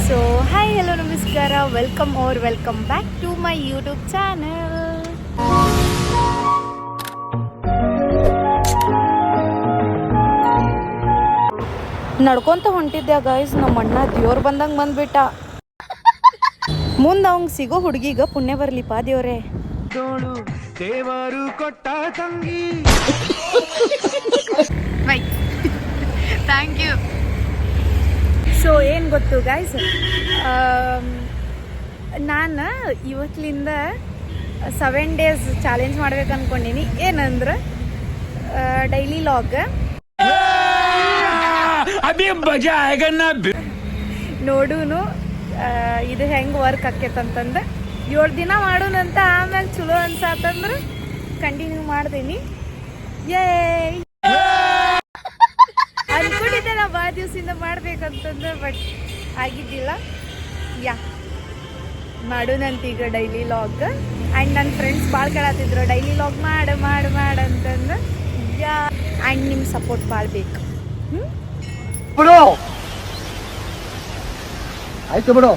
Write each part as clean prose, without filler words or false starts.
So hi hello ನಮಸ್ಕಾರ, welcome back to my YouTube channel. ನಡ್ಕೊಂತ ಹೊಂಟಿದ್ದೆ ಗೈಸ್, ನಮ್ಮ ಅಣ್ಣ ದೇವ್ರು ಬಂದಂಗೆ ಬಂದ್ಬಿಟ್ಟ. ಮುಂದೆ ಅವಂಗೆ ಸಿಗೋ ಹುಡುಗಿಗ ಪುಣ್ಯ ಬರ್ಲಿಪ್ಪ ದೇವ್ರೆ. ದೇವರು ಕೊಟ್ಟ ತಂಗಿ. Thank you. ಸೊ ಏನು ಗೊತ್ತು ಗೈಸ್, ನಾನು ಇವತ್ತಿನಿಂದ 7 days ಚಾಲೆಂಜ್ ಮಾಡ್ಬೇಕು ಅಂದ್ಕೊಂಡೀನಿ. ಏನಂದ್ರೆ ಡೈಲಿ ಲಾಗ್ ನೋಡೂನು ಇದು ಹೆಂಗೆ ವರ್ಕ್ ಆಕೇತಂತಂದು 7 ದಿನ ಮಾಡೋಣಂತ. ಆಮೇಲೆ ಚಲೋ ಅನ್ಸಾತಂದ್ರೆ ಕಂಟಿನ್ಯೂ ಮಾಡ್ತೀನಿ. ಏ ಅನ್ಕೊಂಡಿದ್ದೆ ನಾ ಭಾಳ ದಿವಸದಿಂದ ಮಾಡ್ಬೇಕಂತಂದ್ರೆ, ಬಟ್ ಆಗಿದ್ದಿಲ್ಲ. ಮಾಡೋಣಂತ ಈಗ ಡೈಲಿ ಲಾಗ್. ಆ್ಯಂಡ್ ನನ್ನ ಫ್ರೆಂಡ್ಸ್ ಭಾಳ ಕೇಳತ್ತಿದ್ರು ಡೈಲಿ ಲಾಗ್ ಮಾಡಂತಂದು. ಆ್ಯಂಡ್ ನಿಮ್ಮ ಸಪೋರ್ಟ್ ಭಾಳ ಬೇಕು. ಆಯ್ತು ಬಿಡು.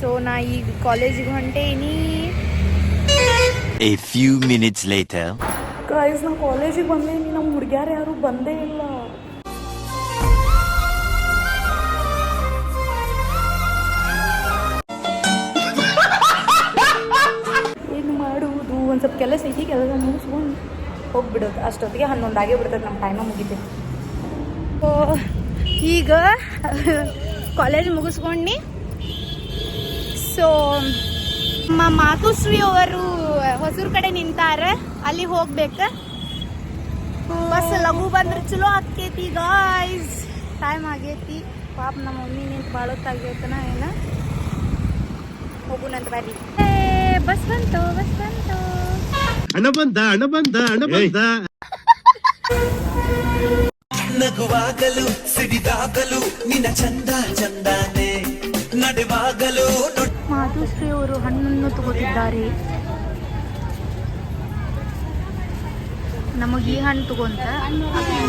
ಸೊ ನಾ ಈಗ ಕಾಲೇಜಿಗೆ ಹೊಂಟೇನಿ. A few minutes later. Guys, ನಾ ಕಾಲೇಜಿಗೆ ಬಂದೇನಿ, ನಮ್ಮ ಹುಡುಗ್ಯಾರು ಯಾರು ಬಂದೇ ಇಲ್ಲ. ಏನು ಮಾಡುವುದು? ಒಂದು ಸ್ವಲ್ಪ ಕೆಲಸ ಐತಿ, ಕೆಲಸ ಮುಗಿಸ್ಕೊಂಡು ಹೋಗ್ಬಿಡೋದು. ಅಷ್ಟೊತ್ತಿಗೆ 11 ಆಗೇ ಬಿಡ್ತದೆ, ನಮ್ಮ ಟೈಮ ಮುಗಿತೈತಿ. ಸೊ ಈಗ ಕಾಲೇಜ್ ಮುಗಿಸ್ಕೊಂಡು ಸೊ ನಮ್ಮ ಮಾತುಶ್ರೀ ಅವರು ಹೊಸೂರು ಕಡೆ ನಿಂತಾರ, ಅಲ್ಲಿ ಹೋಗ್ಬೇಕು. ಬಸ್ ಲಘು ಬಂದ್ರೆ ಚಲೋ ಆಕೈತಿ ಗಾಯ್ಸ್. ಟೈಮ್ ಆಗೈತಿ. ಪಾಪ ನಮ್ಮ ಮಮ್ಮಿ ನಿಂತು ಬಾಳೊತ್ತಾಗೈತನ ಏನ. ಹೋಗುಣಂತ ಬರ್ರಿ. ಬಸ್ ಬಂತು. ಹಣ ಬಂದ ನಗುವಾಗಲು ಸಿಡಿದಾಗಲು ನಿನ್ನ ಚಂದ ಚಂದಾನೆ ನಡೆವಾಗಲು. ಮಾತುಶ್ರೀ ಅವರು ಹಣ್ಣನ್ನು ತಗೋತಿದ್ದಾರೆ. ನಮಗೆ ಈ ಹಣ್ಣು ತಗೊಂತ,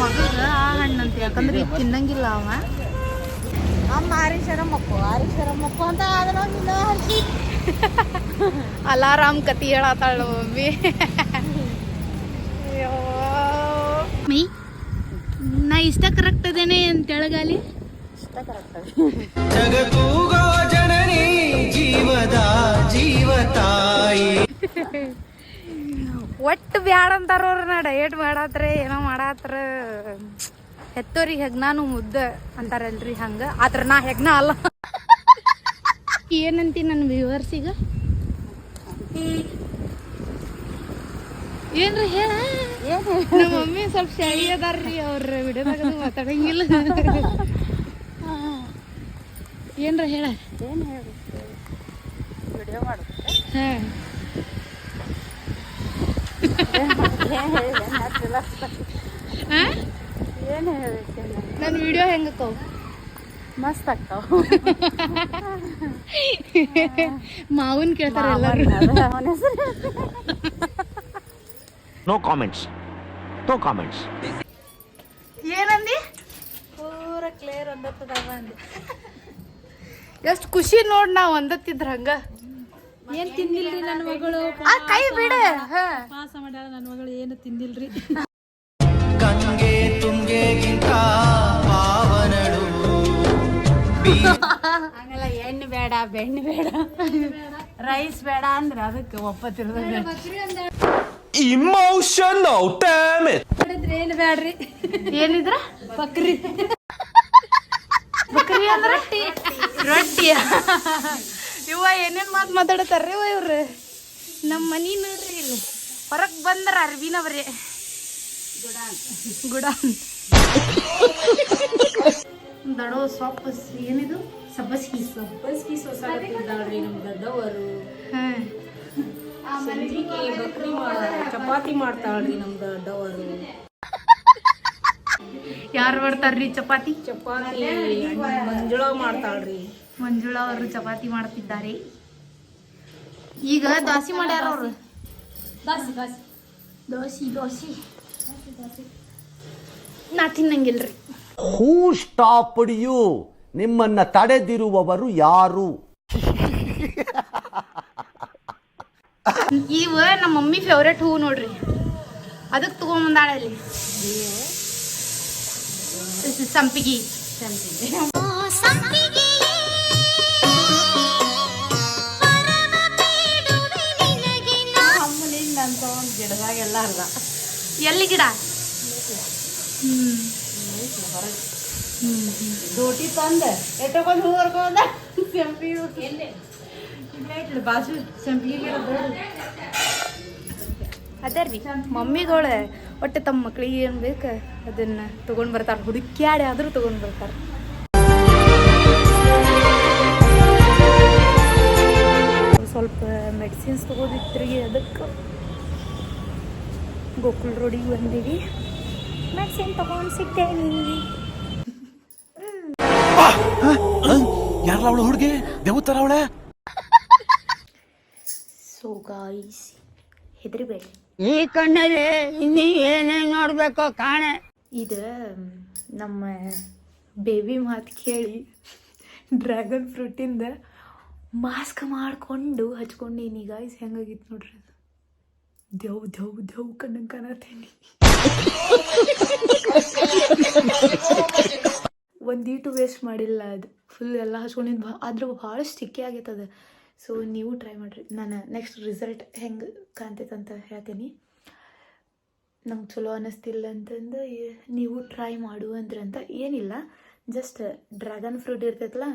ಮಗಗ ಆ ಹಣ್ಣಂತ. ಯಾಕಂದ್ರೆ ಈಗ ತಿನ್ನಂಗಿಲ್ಲ ಅವ. ಮಕ್ಕು ಅಂತ ಅಲಾರಾಮ್ ಕತಿ ಹೇಳತ್ತಾಳ ಮಮ್ಮಿ. ನಾ ಇಷ್ಟ ಕರೆಕ್ಟ್ ಅದೇನೆ ಅಂತ ಹೇಳಗಾಲಿ. ಇಷ್ಟ ಕರೆಕ್ಟ್ ಜಗತ್ತೂಗೋ ಜನನಿ ಜೀವದ ಜೀವತಾಯಿ. ಒಟ್ಟು ಬ್ಯಾಡ ಅಂತಾರವ್ರ. ನಾ ಡಯಟ್ ಮಾಡಾತ್ರ ಏನೋ ಮಾಡಾತ್ರ. ಹೆತ್ತೋರಿಗೆ ಹೆಗ್ನಾನು ಮುದ್ದ ಅಂತಾರಲ್ರಿ, ಹಂಗ. ಆದ್ರ ನಾ ಹೆಗ್ನ ಅಲ್ಲ. ಏನಂತಿ ನನ್ನ ವ್ಯೂವರ್ಸಿಗ? ಏನ್ರಿ ಹೇಳ. ನಮ್ಮ ಮಮ್ಮಿ ಸ್ವಲ್ಪ ಶೈ ಅದಾರ್ರಿ, ಅವ್ರ ವಿಡಿಯೋದಾಗ ಮಾತಾಡಂಗಿಲ್ಲ. ಏನ್ರ ಹೇಳ. ಏನು ಹೇಳಿ ವಿಡಿಯೋ ಮಾಡು. ಏನು ಹೇಳಬೇಕು? ನನ್ನ ವಿಡಿಯೋ ಹೆಂಗಕ್ಕವು? ಮಸ್ತ್ ಆಗ್ತಾವ. ಮಾವನ್ ಕೇಳ್ತಾರ ಎಲ್ಲರೂ. No comments. ಏನಂದಿ? ಪೂರ ಕ್ಲಿಯರ್ ಒಂದತ್ತದವ ಅಂದೆ. ಎಷ್ಟು ಖುಷಿ ನೋಡ್ ನಾವ್ ಒಂದತ್ತಿದ್ರ ಹಂಗ. ಏನ್ ತಿಂದಿಲ್ರಿ ನನ್ನ ಮಗಳು. ಕೈ ಬಿಡ. ಪಾಸ ಮಾಡ್ಯಾಳ ನನ್ನ ಮಗಳು, ಏನು ತಿಂದಿಲ್ರಿ. ಗಂಗೆ ತುಂಗೆಗಿಂತ ಪಾವನಳು. ಹಂಗಲ್ಲ, ಎಣ್ಣೆ ಬೇಡ, ಬೆಣ್ಣೆ ಬೇಡ, ರೈಸ್ ಬೇಡ ಅಂದ್ರೆ ಅದಕ್ಕೆ ಒಪ್ಪತ್ತಿರೋದ. Emotional damage. ಏನು ಬೇಡ್ರಿ. ಏನಿದ್ರ? ಬಕ್ರಿ ಅಂದ್ರ ರೊಟ್ಟಿ. ಇವ ಏನೇನ್ ಮಾತಾಡತಾರ್ರಿ ಇವ್ರು. ನಮ್ಮ ಮನಿ ನೋಡ್ರಿ, ಇಲ್ಲಿ ಹೊರಗ್ ಬಂದ್ರ ಅರ್ವಿನವ್ರೆ ಗುಡ ದಡೋ ಸೊಪ್ಪು. ಏನಿದು? ಸಬ್ಬಸ್ಗಿ ಸೊಸಾಡ್ರಿ ನಮ್ ದೊಡ್ಡವರು. ಸಂಜಿಗೆ ಬಕ್ರಿ ಚಪಾತಿ ಮಾಡ್ತಾಳ್ರಿ ನಮ್ ದೊಡ್ಡವರು. ಯಾರು ಮಾಡ್ತಾರ್ರಿ ಚಪಾತಿ? ಮಂಜುಳ ಮಾಡ್ತಾಳ್ರಿ. ಮಂಜುಳಾ ಅವರು ಚಪಾತಿ ಮಾಡ್ತಿದ್ದಾರೆ. ಈಗ ದೋಸೆ ಮಾಡ್ಯಾರ ಅವ್ರು. ದೋಸೆ ನಾ ತಿನ್ನಂಗಿಲ್ರಿ. Who stopped you? ನಿಮ್ಮನ್ನ ತಡೆದಿರುವವರು ಯಾರು? ಇವ ನಮ್ಮ ಮಮ್ಮಿ ಫೇವ್ರೇಟ್ ಹೂ ನೋಡ್ರಿ, ಅದಕ್ಕೆ ತಗೊಂಬಂದಾಳ ಇಲ್ಲಿ ಸಂಪಿಗೆ. ಅಮ್ಮನಿಂದ ಅಂತ ಒಂದು ಗಿಡದಾಗೆಲ್ಲ ಅರ್ಧ ಎಲ್ಲಿ ಗಿಡ? ದೋಟಿ ತಂದ ಎಟ್ಟೊಂದು ಹೂ ಹರ್ಕೊಂಡ ಸಂಪಿಗೆ ಎಲ್ಲಿ ಇಟ್ಲು ಬಾಜು ಸಂಪಿಗೆ ಗಿಡ ದೊಡ್ಡ. ಅದೇ ರೀ ಮಮ್ಮಿಗಳು ಒಟ್ಟು ತಮ್ಮ ಮಕ್ಳಿಗೆ ಏನು ಬೇಕು ಅದನ್ನ ತೊಗೊಂಡು ಬರ್ತಾರೆ, ಹುಡುಕ್ಯಾಡಿ ಆದರೂ ತೊಗೊಂಡು ಬರ್ತಾರೆ. ಸ್ವಲ್ಪ ಮೆಡಿಸಿನ್ಸ್ ತೊಗೋದಿತ್ರಿ, ಅದಕ್ಕೆ ಗೋಕುಲ್ ರೋಡಿಗೆ ಬಂದೀವಿ. ಮೆಡಿಸಿನ್ ತೊಗೊಂಡು ಸಿಗ್ತೇನೆ. ಯಾರಲ್ಲ ಅವಳು ಹುಡುಗಿ ದೇವತರ ಅವಳೆ? ಸೊ ಗಾಯ್ಸ್, ಹೆದರಿಬೇಡಿ, ಈ ಕಣ್ಣಲ್ಲಿ ಇನ್ನೀ ಏನೇನು ನೋಡ್ಬೇಕೋ ಕಾಣೆ. ಇದು ನಮ್ಮ ಬೇಬಿ ಮಾತು ಕೇಳಿ ಡ್ರ್ಯಾಗನ್ ಫ್ರೂಟಿಂದ ಮಾಸ್ಕ್ ಮಾಡಿಕೊಂಡು ಹಚ್ಕೊಂಡೀನಿ ಗಾಯ್ಸ್. ಹೆಂಗಾಗಿತ್ತು ನೋಡ್ರಿ, ಅದು ದೇವ್ ದೇವ್ ದೇವ್ ಕಣ್ಣಂಗೆ ಕಾಣತ್ತೀನಿ. ಒಂದೀಟು ವೇಸ್ಟ್ ಮಾಡಿಲ್ಲ, ಅದು ಫುಲ್ ಎಲ್ಲ ಹಚ್ಕೊಂಡಿದ್ದು. ಆದ್ರೂ ಭಾಳ ಸ್ಟಿಕ್ಕಿ ಆಗೈತೆ ಅದು. ಸೊ ನೀವು ಟ್ರೈ ಮಾಡಿರಿ. ನಾನು ನೆಕ್ಸ್ಟ್ ರಿಸಲ್ಟ್ ಹೆಂಗೆ ಕಾಣ್ತೈತೆ ಅಂತ ಹೇಳ್ತೀನಿ. ನಂಗೆ ಚಲೋ ಅನ್ನಿಸ್ತಿಲ್ಲ ಅಂತಂದು ನೀವು ಟ್ರೈ ಮಾಡು ಅಂದ್ರಂತ ಏನಿಲ್ಲ. ಜಸ್ಟ್ ಡ್ರ್ಯಾಗನ್ ಫ್ರೂಟ್ ಇರ್ತೈತಲ್ಲ,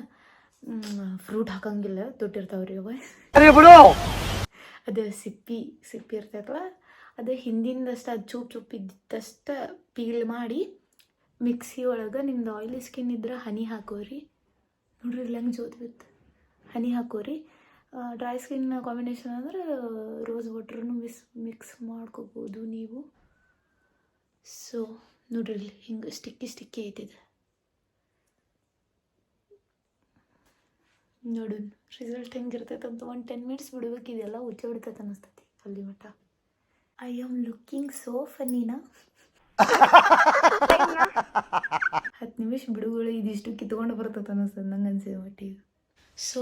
ಫ್ರೂಟ್ ಹಾಕಂಗಿಲ್ಲ, ದೊಡ್ಡಿರ್ತಾವ್ರಿ ಅವ. ಅದು ಸಿಪ್ಪಿ ಇರ್ತೈತಲ್ಲ, ಅದು ಹಿಂದಿಂದಷ್ಟು ಅದು ಚೂಪ್ ಇದ್ದಷ್ಟು ಪೀಲ್ ಮಾಡಿ ಮಿಕ್ಸಿ ಒಳಗೆ ನಿಮ್ದು ಆಯಿಲಿ ಸ್ಕಿನ್ ಇದ್ರೆ ಹನಿ ಹಾಕೋರಿ. ನೋಡ್ರಿ ಇಲ್ಲ ಹೆಂಗೆ ಜೋತ್ ಬಿತ್ತು. ಹನಿ ಹಾಕೋರಿ. ಡ್ರೈ ಸ್ಕಿನ್ ಕಾಂಬಿನೇಷನ್ ಅಂದ್ರೆ ರೋಸ್ ವಾಟ್ರನ್ನು ಮಿಕ್ಸ್ ಮಾಡ್ಕೋಬೋದು ನೀವು. ಸೊ ನೋಡ್ರಿ ಇಲ್ಲಿ ಹಿಂಗೆ ಸ್ಟಿಕ್ಕಿ ಐತಿದೆ. ನೋಡೋಣ ರಿಸಲ್ಟ್ ಹೆಂಗಿರ್ತೈತೆ ಅಂತ. ಒಂದು 10 ಮಿನಿಟ್ಸ್ ಬಿಡ್ಬೇಕು, ಇದೆಲ್ಲ ಉಚ್ಚ ಬಿಡ್ತೈತೆ ಅನ್ನಿಸ್ತೈತಿ ಅಲ್ಲಿ ಮಟ್ಟ. ಐ ಆಮ್ ಲುಕ್ಕಿಂಗ್ ಸೋ ಫನ್ನಿನಾ. 10 ನಿಮಿಷ ಬಿಡುಗಳು ಇದಿಷ್ಟು ಕಿತ್ಕೊಂಡು ಬರ್ತೈತೆ ಅನ್ನಿಸ್ತದೆ ನಂಗೆ ಅನ್ಸಿದ ಮಟ್ಟಿಗೆ. ಸೊ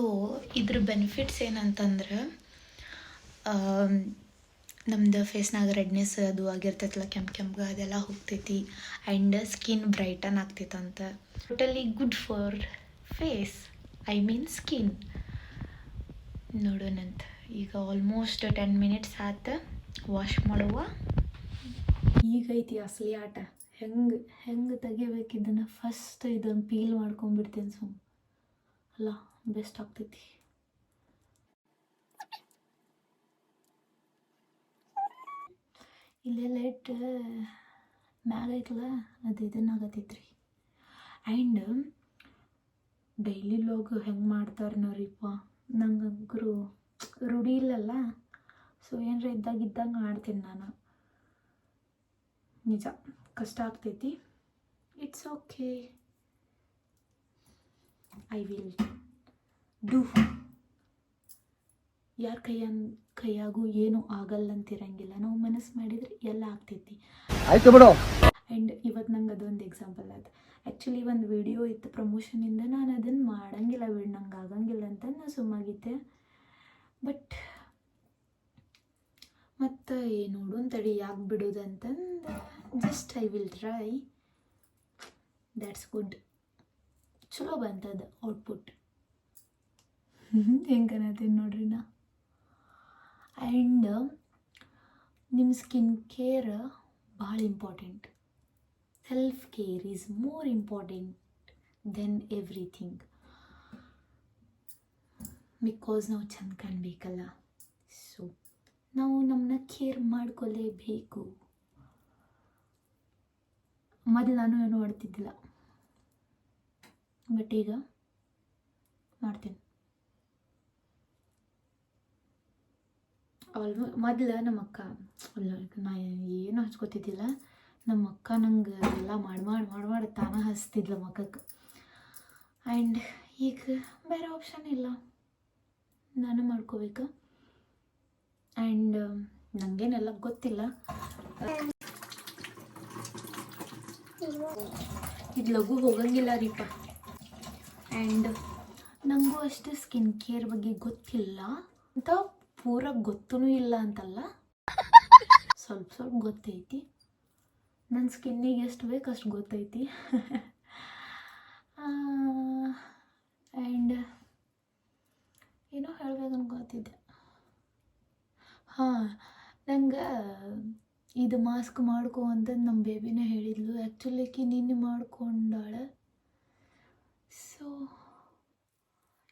ಇದ್ರ ಬೆನಿಫಿಟ್ಸ್ ಏನಂತಂದ್ರೆ, ನಮ್ದು ಫೇಸ್ನಾಗ ರೆಡ್ನೆಸ್ ಅದು ಆಗಿರ್ತೈತಲ್ಲ, ಕೆಂಪು ಅದೆಲ್ಲ ಹೋಗ್ತೈತಿ. ಆ್ಯಂಡ್ ಸ್ಕಿನ್ ಬ್ರೈಟನ್ ಆಗ್ತೈತಂತ. Totally good for face, I mean skin. ನೋಡೋಣಂತ. ಈಗ ಆಲ್ಮೋಸ್ಟ್ 10 ಮಿನಿಟ್ಸ್ ಆತ. ವಾಶ್ ಮಾಡುವ. ಈಗೈತಿ ಅಸಲಿ ಆಟ. ಹೆಂಗೆ ತೆಗಿಬೇಕಿದ್ದನ್ನು ಫಸ್ಟ್ ಇದನ್ನು ಪೀಲ್ ಮಾಡ್ಕೊಂಡ್ಬಿಡ್ತೀನಿ ಅಲ್ಲ, ಬೆಸ್ಟ್ ಆಗ್ತೈತಿ. ಇಲ್ಲೇ ಲೈಟ್ ಮ್ಯಾಗ ಐತಲ್ಲ, ಅದು ಇದನ್ನಾಗತ್ತೈತ್ರಿ. ಆ್ಯಂಡ್ ಡೈಲಿ ಲಾಗ್ ಹೆಂಗೆ ಮಾಡ್ತಾರೆ ನೋಡ್ರಿಪ್ಪ, ನಂಗಂಕರು ರೂಢಿ ಇಲ್ಲಲ್ಲ. ಸೊ ಏನರ ಇದ್ದಂಗೆ ಮಾಡ್ತೀನಿ ನಾನು. ನಿಜ ಕಷ್ಟ ಆಗ್ತೈತಿ. It's okay, I will do. ಯಾರ ಕೈಯಾಗೂ ಏನೂ ಆಗಲ್ಲ ಅಂತಿರಂಗಿಲ್ಲ. ನಾವು ಮನಸ್ಸು ಮಾಡಿದರೆ ಎಲ್ಲ ಆಗ್ತೈತಿ. ಆಯ್ತು ಬಿಡು. ಆ್ಯಂಡ್ ಇವತ್ತು ನಂಗೆ ಅದೊಂದು ಎಕ್ಸಾಂಪಲ್ ಅದು. ಆ್ಯಕ್ಚುಲಿ ಒಂದು ವಿಡಿಯೋ ಇತ್ತು ಪ್ರಮೋಷನಿಂದ, ನಾನು ಅದನ್ನು ಮಾಡಂಗಿಲ್ಲ ನಂಗೆ ಆಗಂಗಿಲ್ಲ ಅಂತ ನಾನು ಸುಮ್ಮಾಗಿದ್ದೆ. ಬಟ್ ಮತ್ತು ನೋಡು ತಡಿ ಯಾಕೆ ಬಿಡೋದು ಅಂತಂದು just I will try. That's good. ಚಲೋ ಬಂತದ ಔಟ್ಪುಟ್. ಹೆಂಗೆ ಅನ್ನತ್ತೀನಿ ನೋಡ್ರಿ ನಾ. ಆ್ಯಂಡ್ ನಿಮ್ಮ ಸ್ಕಿನ್ ಕೇರ್ ಭಾಳ important. Self care is more important then everything. Because ನಾವು ಚೆಂದ ಕಾಣಬೇಕಲ್ಲ. ಸೊ ನಾವು ನಮ್ಮನ್ನ ಕೇರ್ ಮಾಡ್ಕೊಳ್ಳೇಬೇಕು. ಮೊದಲು ನಾನು ಏನೂ ಮಾಡ್ತಿದ್ದಿಲ್ಲ, ಬಟ್ ಈಗ ಮಾಡ್ತೀನಿ. ಮೊದಲು ನಮ್ಮ ಅಕ್ಕ ನಾ ಏನು ಹಚ್ಕೋತಿದ್ದಿಲ್ಲ. ನಮ್ಮ ಅಕ್ಕ ನಂಗೆ ಎಲ್ಲ ಮಾಡಿ ತಾನ ಹಚ್ತಿದ್ಲ ಮಕ್ಕಕ್ಕೆ. ಆ್ಯಂಡ್ ಈಗ ಬೇರೆ ಆಪ್ಷನ್ ಇಲ್ಲ, ನಾನು ಮಾಡ್ಕೋಬೇಕು. ಆ್ಯಂಡ್ ನನಗೇನೆಲ್ಲ ಗೊತ್ತಿಲ್ಲ. ಇದು ಲಘು ಹೋಗಂಗಿಲ್ಲ ರೀಪ. ಆ್ಯಂಡ್ ನನಗೂ ಅಷ್ಟು ಸ್ಕಿನ್ ಕೇರ್ ಬಗ್ಗೆ ಗೊತ್ತಿಲ್ಲ ಅಂತ ಪೂರ ಗೊತ್ತೂ ಇಲ್ಲ ಅಂತಲ್ಲ, ಸ್ವಲ್ಪ ಸ್ವಲ್ಪ ಗೊತ್ತೈತಿ. ನನ್ನ ಸ್ಕಿನ್ನಿಗೆ ಎಷ್ಟು ಬೇಕು ಅಷ್ಟು ಗೊತ್ತೈತಿ. ಆ್ಯಂಡ್ ಏನೋ ಹೇಳ್ಬೇಕು ಅನ್ಕೋತಿದ್ದೆ. ಹಾಂ, ನಂಗೆ ಇದು ಮಾಸ್ಕ್ ಮಾಡ್ಕೊ ಅಂತ ನಮ್ಮ ಬೇಬಿನೇ ಹೇಳಿದ್ಲು. ಆ್ಯಕ್ಚುಲಿ ಆಕಿ ನಿನ್ನೆ ಮಾಡ್ಕೊಂಡಾಳೆ. ಸೊ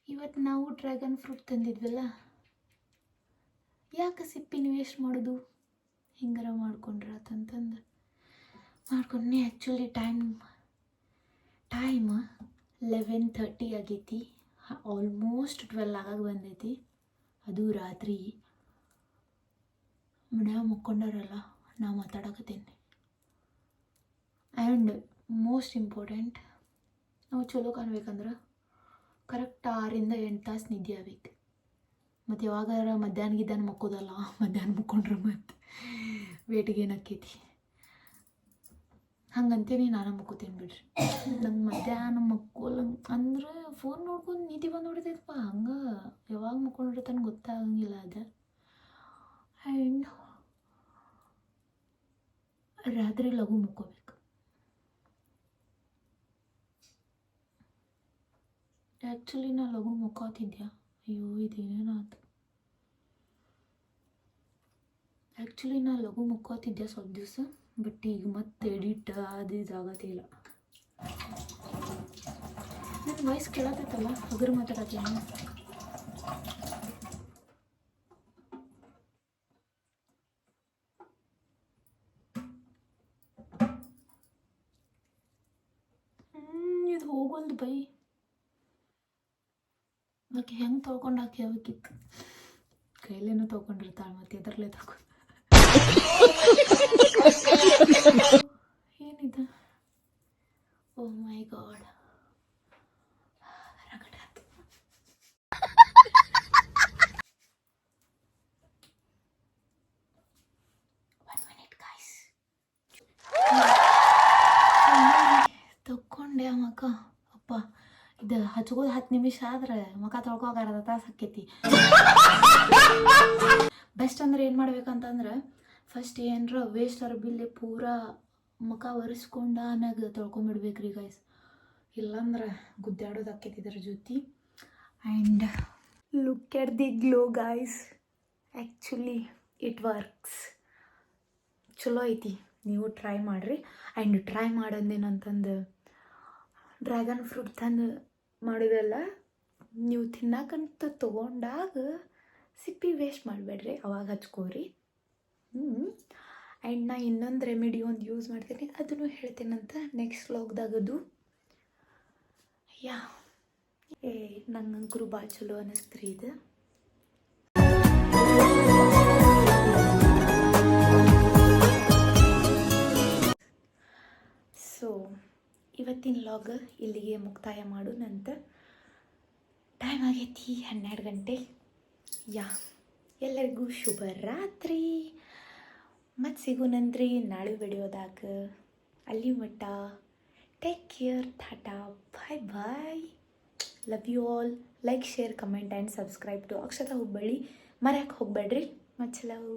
ಇವತ್ತು ನಾವು ಡ್ರ್ಯಾಗನ್ ಫ್ರೂಟ್ ತಂದಿದ್ವಲ್ಲ, ಯಾಕೆ ಸಿಪ್ಪಿನ ವೇಸ್ಟ್ ಮಾಡೋದು, ಹಿಂಗಾರ ಮಾಡ್ಕೊಂಡ್ರಾತಂತಂದು ಮಾಡ್ಕೊಂಡ್ನಿ. ಆ್ಯಕ್ಚುಲಿ ಟೈಮ್ 11:30 ಆಗೈತಿ. ಆಲ್ಮೋಸ್ಟ್ 12 ಆಗಾಗ ಬಂದೈತಿ. ಅದು ರಾತ್ರಿ ಮನ್ಯಾಗ ಮುಕ್ಕೊಂಡಾರಲ್ಲ, ನಾ ಮಾತಾಡಕತ್ತೀನಿ. ಆ್ಯಂಡ್ ಮೋಸ್ಟ್ ಇಂಪಾರ್ಟೆಂಟ್, ನಾವು ಚಲೋ ಕಾಣ್ಬೇಕಂದ್ರೆ ಕರೆಕ್ಟ್ 6 to 8 ತಾಸು ನಿದ್ದೆ ಆಗ್ಬೇಕು. ಮತ್ತು ಯಾವಾಗಾರ ಮಧ್ಯಾಹ್ನ ಮಕ್ಕೋದಲ್ಲ, ಮಧ್ಯಾಹ್ನ ಮುಕ್ಕೊಂಡ್ರೆ ಮತ್ತು ವೇಟಿಗೆ ಏನಾಕೈತಿ. ಹಂಗಂತೇನಿ ನಾನು ಮಕ್ಕೋತೀನಿ ಬಿಡ್ರಿ. ನಂಗೆ ಮಧ್ಯಾಹ್ನ ಮಕ್ಕೋಲ್ಲ ಅಂದ್ರೆ ಫೋನ್ ನೋಡ್ಕೊಂಡು ನಿದ್ದೆ ಬಂದು ಹೊಡಿತೈತಪ್ಪ. ಹಂಗೆ ಯಾವಾಗ ಮಕ್ಕೊಂಡಿರ್ತಾನೆ ಗೊತ್ತಾಗಂಗಿಲ್ಲ ಅದು. ಆ್ಯಂಡ್ ರಾತ್ರಿ ಲಘು ಮುಕ್ಕೋಬೇಕು. ಆ್ಯಕ್ಚುಲಿ ನಾ ಲಘು ಮುಕ್ಕೋತಿದ್ಯಾ, ಅಯ್ಯೋ ಇದೇನೇನಾಯ್ತು. ಆ್ಯಕ್ಚುಲಿ ನಾ ಲಘು ಮುಕ್ಕೋತಿದ್ದೆ ಸ್ವಲ್ಪ ದಿವಸ, ಬಟ್ ಈಗ ಮತ್ತೆ ಎಡಿಟ್ ಅದು ಇದಾಗತ್ತಿಲ್ಲ. ನನ್ನ ವಾಯ್ಸ್ ಕೇಳತ್ತೈತಲ್ಲ, ಹಗರು ಮಾತಾಡತ್ತೀನಿ. ಇದು ಹೋಗೋಲ್ದು ಬೈ. ಆಕೆ ಹೆಂಗೆ ತೊಳ್ಕೊಂಡು ಹಾಕಿ ಅವಕ್ಕಿತ್ತು, ಕೈಲೇನೂ ತೊಗೊಂಡಿರ್ತಾಳೆ, ಮತ್ತು ಎದರಲ್ಲೇ ತಗೊಂಡು. ಏನಿದೆ, ಓ ಮೈ ಗಾಡ್, ರಗಡ. ತಗೊಂಡೆ ಮಕ್ಕ. ಅಪ್ಪ ಇದು ಹಚ್ಕೋದು 10 ನಿಮಿಷ ಆದ್ರೆ ಮುಖ ತೊಳ್ಕೊಗ ಅರ್ಧ ತಾಸು ಆಕೈತಿ. ಬೆಸ್ಟ್ ಅಂದ್ರೆ ಏನು ಮಾಡ್ಬೇಕಂತಂದ್ರೆ, ಫಸ್ಟ್ ಏನರ ವೇಸ್ಟ್ ಅರ್ಬಿಲ್ಲಿ ಪೂರಾ ಮುಖ ಒರೆಸ್ಕೊಂಡು ಆಮ್ಯಾಗ ತೊಳ್ಕೊಂಬಿಡ್ಬೇಕ್ರಿ ಗೈಸ್. ಇಲ್ಲಾಂದ್ರೆ ಗುದ್ದಾಡೋದು ಆಕೈತಿ ಇದ್ರ ಜೊತೆ. And look at the glow guys, actually it works. ಚಲೋ ಐತಿ, ನೀವು ಟ್ರೈ ಮಾಡಿರಿ. ಆ್ಯಂಡ್ ಟ್ರೈ ಮಾಡೋದೇನಂತಂದು, ಡ್ರ್ಯಾಗನ್ ಫ್ರೂಟ್ ತಂದು ಮಾಡೋದಲ್ಲ, ನೀವು ತಿನ್ನಕ್ಕಂತ ತೊಗೊಂಡಾಗ ಸಿಪ್ಪಿ ವೇಸ್ಟ್ ಮಾಡಬೇಡ್ರಿ, ಅವಾಗ ಹಚ್ಕೋರಿ. ಆ್ಯಂಡ್ ನಾ ಇನ್ನೊಂದು ರೆಮಿಡಿ ಒಂದು ಯೂಸ್ ಮಾಡ್ತೀನಿ, ಅದನ್ನು ಹೇಳ್ತೀನಂತ ನೆಕ್ಸ್ಟ್ ವ್ಲಾಗ್ದಾಗದು. ಯಾ ನಂಗಂಕರು ಭಾಳ ಚಲೋ ಅನ್ನಿಸ್ತ್ರಿ ಇದು. ಸೊ ಇವತ್ತಿನ ವ್ಲಾಗ್ ಇಲ್ಲಿಗೆ ಮುಕ್ತಾಯ ಮಾಡೋಣಂತ. ಟೈಮ್ ಆಗೈತಿ 12 ಗಂಟೆ. ಯಾ ಎಲ್ಲರಿಗೂ ಶುಭ ರಾತ್ರಿ. ಮತ್ತು ಸಿಗೋಣಂದ್ರಿ ನಾಳೆ ವಿಡಿಯೋದಾಗ. ಅಲ್ಲಿ ಮಟ್ಟ take care, tata, bye bye, love you all. Like, share, comment and subscribe to Akshata Hubballi. ಮರ್ಯಾಕೆ ಹೋಗಬೇಡ್ರಿ. Much love.